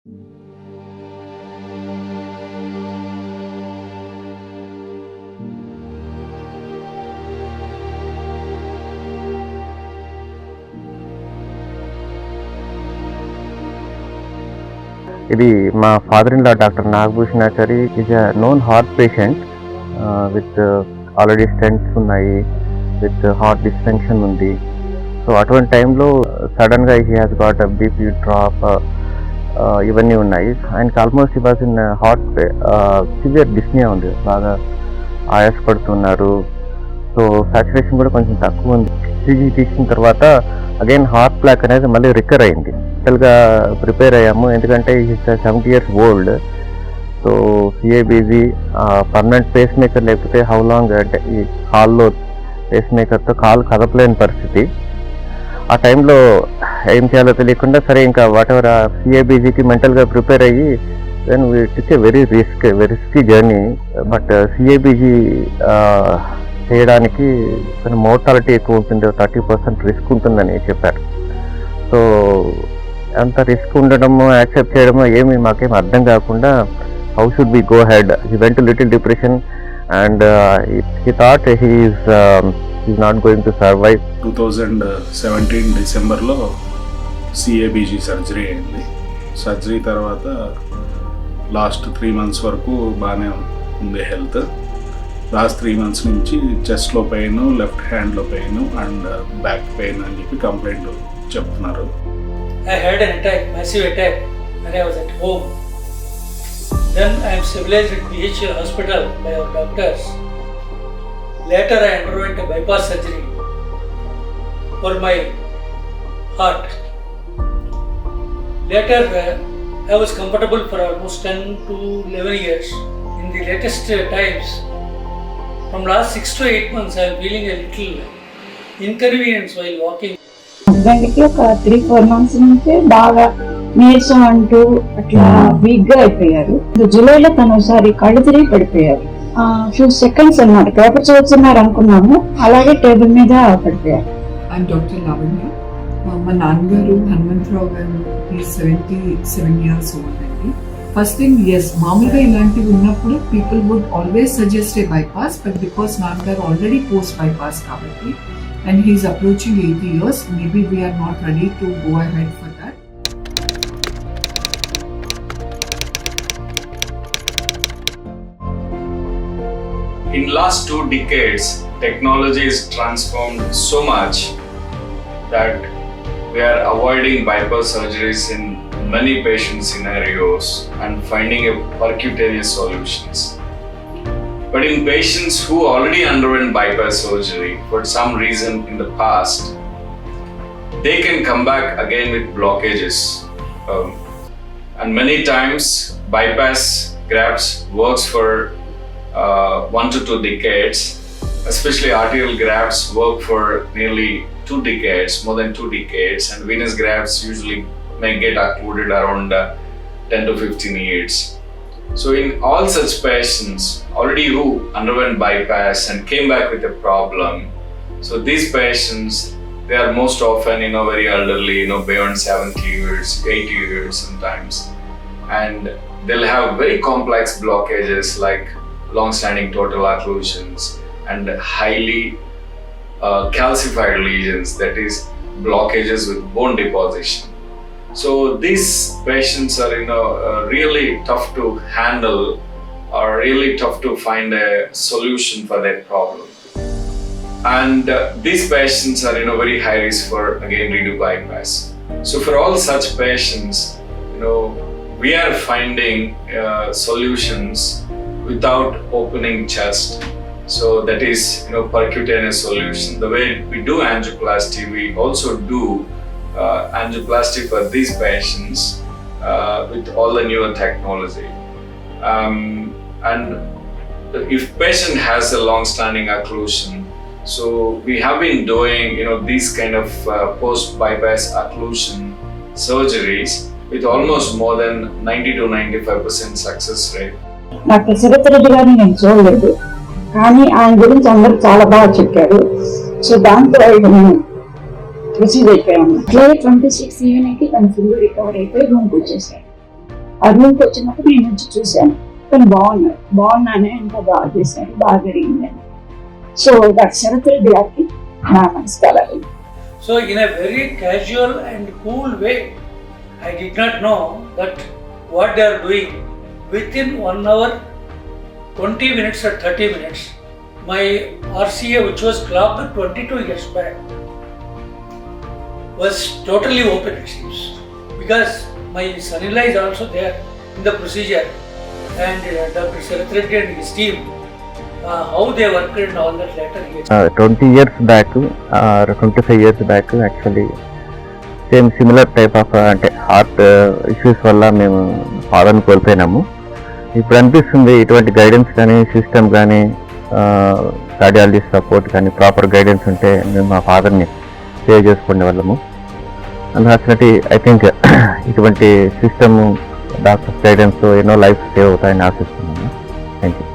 ఇది మా father in law doctor Nagabhushanachari is a known heart patient with already stents ఉన్నాయి, with heart dysfunction ఉంది. So అటువంటి టైంలో సడన్గా he has got BP drop ఇవన్నీ ఉన్నాయి. ఆయనకి ఆల్మోస్ట్ ఈ was in heart severe dyspnoea ఉంది, బాగా ఆయాసపడుతున్నారు. సో సాచురేషన్ కూడా కొంచెం తక్కువ ఉంది. ఈసీజీ తీసిన తర్వాత అగైన్ హార్ట్ ప్లాక్ అనేది మళ్ళీ రికర్ అయింది. గా ప్రిపేర్ అయ్యాము, ఎందుకంటే 70 years old. So CABG permanent pacemaker లేకపోతే హౌ లాంగ్ అంటే ఈ కాల్లో పేస్ మేకర్తో కాలు కదపలేని పరిస్థితి. ఆ టైంలో ఏం చేయాలో తెలియకుండా సరే ఇంకా వాట్ ఎవర్ సిఏబీజీకి మెంటల్గా ప్రిపేర్ అయ్యి then we took a very risky journey. But CABG చేయడానికి మోర్టాలిటీ ఎక్కువ ఉంటుంది, 30% రిస్క్ ఉంటుందని చెప్పారు. సో అంత రిస్క్ ఉండడము, యాక్సెప్ట్ చేయడము ఏమి మాకేం అర్థం కాకుండా how should be go head. He went to little depression and he thought he is not going to survive. 2017 డిసెంబర్లో సిఏబీజీ సర్జరీ అయింది. సర్జరీ తర్వాత లాస్ట్ 3 months వరకు బాగానే ఉంది హెల్త్. లాస్ట్ 3 months నుంచి చెస్ట్లో పెయిన్, లెఫ్ట్ హ్యాండ్లో పెయిన్ అండ్ బ్యాక్ పెయిన్ అని చెప్పి కంప్లైంట్ చెప్తున్నారు. I had an attack, massive attack, when I was at home. Then I am stabilized at BHL hospital by our doctors. Later I underwent a bypass surgery for my heart. Later I was comfortable for almost 10 to 11 years. In the latest times, from last 6 to 8 months, I am feeling a little inconvenience while walking. హస్బెండ్కి ఒక 3-4 months నుంచి బాగా నీరసం అంటూ అట్లా week గా అయిపోయారు. జూలైలో తను ఒకసారి కళ్ళు తిరిగి పడిపోయారు. ఫ్యూ సెకండ్స్ అన్నమాట, పేపర్ చదువుతున్నారు అనుకున్నాము, అలాగే టేబుల్ మీద పడిపోయారు. I'm Dr. Lavanya. మా నాన్నగారు హనుమంతరావు గారు, 77 years old అండి. ఫస్ట్ థింగ్, ఎస్, మామూలుగా ఇలాంటివి ఉన్నప్పుడు people would always suggest a bypass, but because నాన్నగారు ఆల్రెడీ పోస్ట్ బైపాస్ కాబట్టి and he is approaching 80 years, maybe we are not ready to go ahead for that. In last 2 decades, technology is transformed so much that we are avoiding bypass surgeries in many patient scenarios and finding a percutaneous solutions. But in patients who already underwent bypass surgery for some reason in the past, they can come back again with blockages. And many times bypass grafts works for 1 to 2 decades, especially arterial grafts work for nearly 2 decades, more than 2 decades, and venous grafts usually may get occluded around 10 to 15 years. So in all such patients already who underwent bypass and came back with a problem, so these patients, they are most often very elderly, beyond 70 years, 80 years sometimes, and they'll have very complex blockages like long-standing total occlusions and highly calcified lesions, that is blockages with bone deposition. So these patients are really tough to handle, or really tough to find a solution for that problem. And these patients are very high risk for again redo bypass. So for all such patients, we are finding solutions without opening chest. So that is percutaneous solution. The way we do angioplasty, we also do angioplasty for these patients with all the newer technology. And if patient has a long-standing occlusion, so we have been doing these kind of post-bypass occlusion surgeries with almost more than 90 to 95% success rate. Doctor Sharath Reddy గారిని నేను చూడలేదు, కానీ ఆయన గురించి అందరూ చాలా బాగా చెప్పారు. సో దాంతో నేను ప్రొసీడ్ అయిపోయాము. 26 ఈవినింగ్కి తను ఫుల్ రికవర్ అయిపోయి రూమ్కి వచ్చేసారు. ఆ రూమ్కి వచ్చినప్పుడు నేను వచ్చి చూశాను, కానీ బాగున్నానే, ఇంకా బాగా చేశాను, బాగా జరిగిందని. సో డాక్టర్ శరత్ రెడ్డి గారికి నా నమస్కారాలు. So in a very casual and cool way, I did not know that what they are doing. Within 1 hour, 20 minutes or 30 minutes, my RCA, which was clocked 22 years back, was totally open, it seems. Because my son-in-law is also there in the procedure, and Dr. Sharath Reddy and his team, how they worked and all that later. 20 years back or 25 years back actually same similar type of అంటే heart issues వల్ల మేము ఫాదర్ని కోల్పోయినాము. ఇప్పుడు అనిపిస్తుంది ఇటువంటి guidance కానీ system కానీ cardiologist support కానీ ప్రాపర్ గైడెన్స్ ఉంటే మేము మా ఫాదర్ని సేవ్ చేసుకునే వాళ్ళము. అన్ఫార్చునేట్లీ ఐ థింక్ ఇటువంటి సిస్టమ్ డాక్టర్స్ గైడెన్స్ ఎన్నో లైఫ్ సేవ్ అవుతాయని ఆశిస్తున్నాను. Thank you.